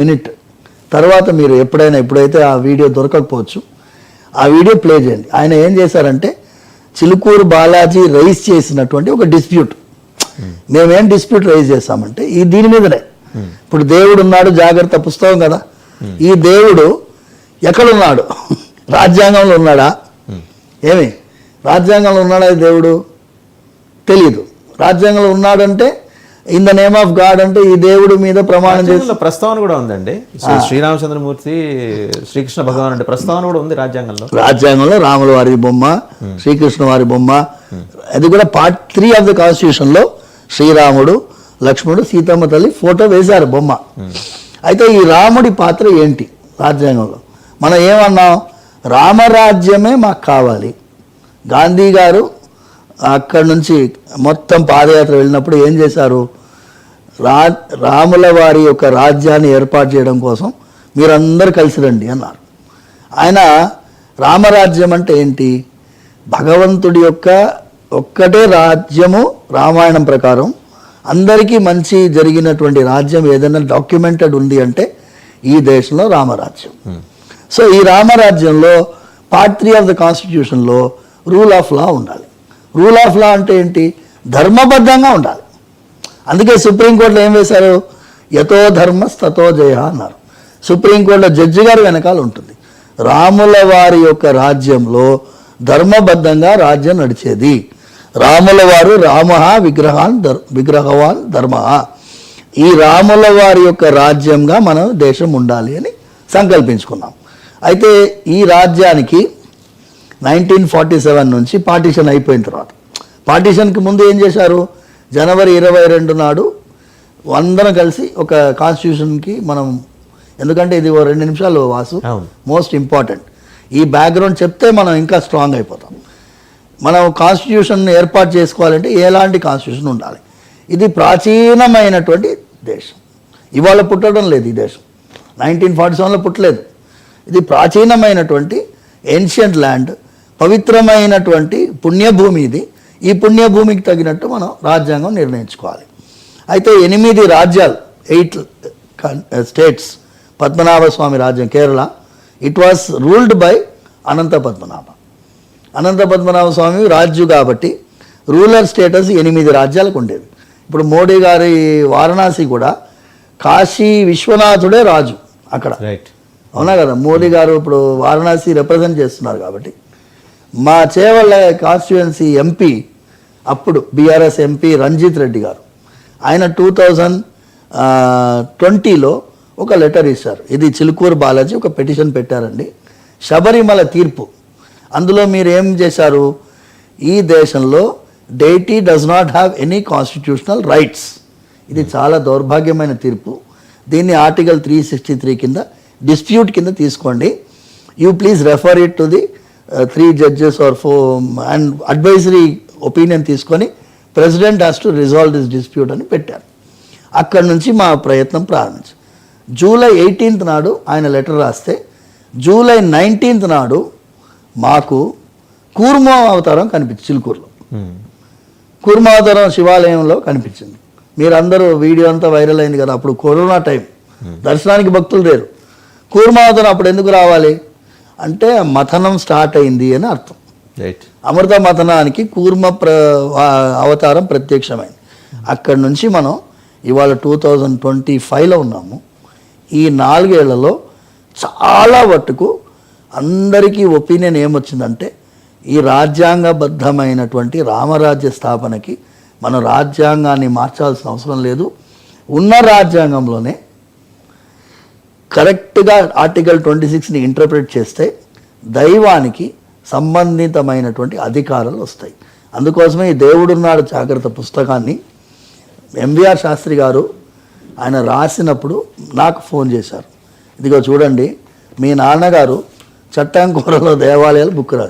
Minute తర్వాత మీరు ఎప్పుడైతే ఆ వీడియో దొరకకపోవచ్చు, ఆ వీడియో ప్లే చేయండి. ఆయన ఏం చేశారంటే చిలుకూరు బాలాజీ రైజ్ చేసినటువంటి ఒక డిస్ప్యూట్. మేమేం డిస్ప్యూట్ రైజ్ చేస్తామంటే దీని మీదనే. ఇప్పుడు దేవుడు ఉన్నాడు జాగ్రత్త పుస్తకం కదా, ఈ దేవుడు ఎక్కడున్నాడు? రాజ్యాంగంలో ఉన్నాడా? ఏమి రాజ్యాంగంలో ఉన్నాడా ఈ దేవుడు? తెలియదు. రాజ్యాంగంలో ఉన్నాడంటే in the name of God అంటే ఈ దేవుడి మీద ప్రమాణం చేసి ప్రస్తావన కూడా ఉందండి. శ్రీరామచంద్రమూర్తి శ్రీకృష్ణ భగవాన్ అంటే ప్రస్తావన కూడా ఉంది రాజ్యాంగంలో రాముల వారి బొమ్మ, శ్రీకృష్ణ వారి బొమ్మ. అది కూడా పార్ట్ 3 ఆఫ్ ద కాన్స్టిట్యూషన్ లో శ్రీరాముడు, లక్ష్మణుడు, సీతమ్మ తల్లి ఫోటో వేశారు బొమ్మ. అయితే ఈ రాముడి పాత్ర ఏంటి రాజ్యాంగంలో? మనం ఏమన్నాం? రామరాజ్యమే మాకు కావాలి. గాంధీ గారు అక్కడి నుంచి మొత్తం పాదయాత్ర వెళ్ళినప్పుడు ఏం చేశారు? రాముల వారి యొక్క రాజ్యాన్ని ఏర్పాటు చేయడం కోసం మీరందరూ కలిసి రండి అన్నారు. ఆయన రామరాజ్యం అంటే ఏంటి? భగవంతుడి యొక్క ఒక్కటే రాజ్యము. రామాయణం ప్రకారం అందరికీ మంచి జరిగినటువంటి రాజ్యం ఏదైనా డాక్యుమెంటెడ్ ఉంది అంటే ఈ దేశంలో రామరాజ్యం. సో ఈ రామరాజ్యంలో పార్ట్ 3 ఆఫ్ ద కాన్స్టిట్యూషన్లో రూల్ ఆఫ్ లా ఉండాలి. రూల్ ఆఫ్ లా అంటే ఏంటి? ధర్మబద్ధంగా ఉండాలి. అందుకే సుప్రీంకోర్టులో ఏం వేశారు? యతో ధర్మస్తతో జయ అన్నారు. సుప్రీంకోర్టులో జడ్జి గారు వెనకాల ఉంటుంది. రాముల వారి యొక్క రాజ్యంలో ధర్మబద్ధంగా రాజ్యం నడిచేది. రాముల వారు రామ విగ్రహవాన్ ధర్మ. ఈ రాముల వారి యొక్క రాజ్యంగా మన దేశం ఉండాలి అని సంకల్పించుకున్నాం. అయితే ఈ రాజ్యానికి 1947 నుంచి పార్టీషన్ అయిపోయిన తర్వాత, పార్టీషన్కి ముందు ఏం చేశారు? జనవరి 22 నాడు అందరం కలిసి ఒక కాన్స్టిట్యూషన్కి మనం, ఎందుకంటే ఇది 2 నిమిషాలు వాసు, మోస్ట్ ఇంపార్టెంట్. ఈ బ్యాక్గ్రౌండ్ చెప్తే మనం ఇంకా స్ట్రాంగ్ అయిపోతాం. మనం కాన్స్టిట్యూషన్ ఏర్పాటు చేసుకోవాలంటే ఎలాంటి కాన్స్టిట్యూషన్ ఉండాలి? ఇది ప్రాచీనమైనటువంటి దేశం. ఇవాళ పుట్టడం లేదు ఈ దేశం. 1947లో పుట్టలేదు. ఇది ప్రాచీనమైనటువంటి ఏన్షియంట్ ల్యాండ్, పవిత్రమైనటువంటి పుణ్యభూమి ఇది. ఈ పుణ్యభూమికి తగినట్టు మనం రాజ్యాంగం నిర్ణయించుకోవాలి. అయితే 8 రాజ్యాలు, 8 స్టేట్స్, పద్మనాభ స్వామి రాజ్యం Kerala, it was ruled by Anantha Padmanabha. Anantha Padmanabha Swamy రాజు కాబట్టి రూలర్ స్టేటస్ 8 రాజ్యాలకు ఉండేది. ఇప్పుడు మోడీ గారి వారణాసి కూడా కాశీ విశ్వనాథుడే రాజు అక్కడ, అవునా కదా? మోడీ గారు ఇప్పుడు వారణాసి రిప్రజెంట్ చేస్తున్నారు కాబట్టి. మా చేవళ్ళ కాన్స్టిట్యుయెన్సీ ఎంపీ, అప్పుడు బీఆర్ఎస్ ఎంపీ రంజిత్ రెడ్డి గారు, ఆయన 2020లో ఒక లెటర్ ఇచ్చారు. ఇది చిలుకూరు బాలాజీ ఒక పిటిషన్ పెట్టారండి. శబరిమల తీర్పు, అందులో మీరు ఏం చేశారు? ఈ దేశంలో deity does not have any constitutional rights. ఇది చాలా దౌర్భాగ్యమైన తీర్పు. దీన్ని ఆర్టికల్ 363 కింద డిస్ప్యూట్ కింద తీసుకోండి. You please refer it to the 3 judges or 4 and advisory opinion తీసుకొని president has to resolve this dispute అని పెట్టారు. అక్కడి నుంచి మా ప్రయత్నం ప్రారంభించాం. జూలై 18 నాడు ఆయన లెటర్ రాస్తే, జూలై 19 నాడు మాకు కూర్మ అవతారం కనిపించింది. చిలుకూరులో కూర్మ అవతారం శివాలయంలో కనిపించింది. మీరందరూ వీడియో అంతా వైరల్ అయింది కదా. అప్పుడు కరోనా టైం, దర్శనానికి భక్తులు లేరు. కూర్మావతారం అప్పుడు ఎందుకు రావాలి అంటే మథనం స్టార్ట్ అయింది అని అర్థం. అమృత మథనానికి కూర్మ అవతారం ప్రత్యక్షమైంది. అక్కడి నుంచి మనం ఇవాళ 2025లో ఉన్నాము. ఈ 4 ఏళ్లలో చాలా మట్టుకు అందరికీ ఒపీనియన్ ఏమొచ్చిందంటే ఈ రాజ్యాంగబద్ధమైనటువంటి రామరాజ్య స్థాపనకి మనం రాజ్యాంగాన్ని మార్చాల్సిన అవసరం లేదు. ఉన్న రాజ్యాంగంలోనే కరెక్ట్గా ఆర్టికల్ 26ని ఇంటర్ప్రిట్ చేస్తే దైవానికి సంబంధితమైనటువంటి అధికారాలు వస్తాయి. అందుకోసమే ఈ దేవుడున్నాడు జాగ్రత్త పుస్తకాన్ని ఎంవీఆర్ శాస్త్రి గారు ఆయన రాసినప్పుడు నాకు ఫోన్ చేశారు. ఇదిగో చూడండి, మీ నాన్నగారు చట్టంకూరలో దేవాలయాలు బుక్ రాశారు.